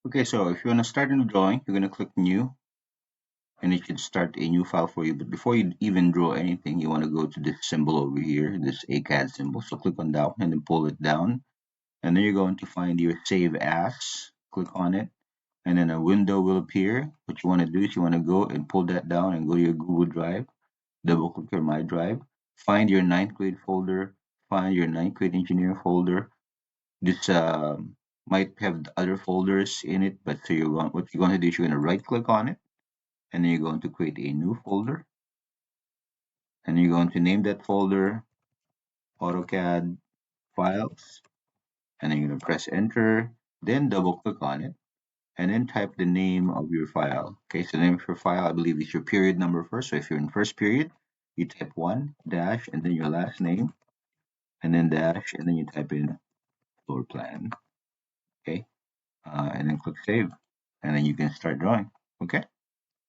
Okay, so if you want to start a new drawing, you're going to click new and it should start a new file for you. But before you even draw anything, you want to go to this symbol over here, this ACAD symbol. So click on that one and then pull it down. And then you're going to find your save as. Click on it. And then a window will appear. What you want to do is you want to go and pull that down and go to your Google Drive. Double click your My Drive. Find your ninth grade folder. Find your ninth grade engineering folder. This might have the other folders in it, but so what you're going to do is you're going to right click on it and then you're going to create a new folder and you're going to name that folder AutoCAD files and then you're going to press enter, then double click on it and then type the name of your file. Okay, so the name of your file, I believe, is your period number first. So if you're in first period, you type 1 dash and then your last name and then dash and then you type in floor plan. Okay, and then click save and then you can start drawing. Okay.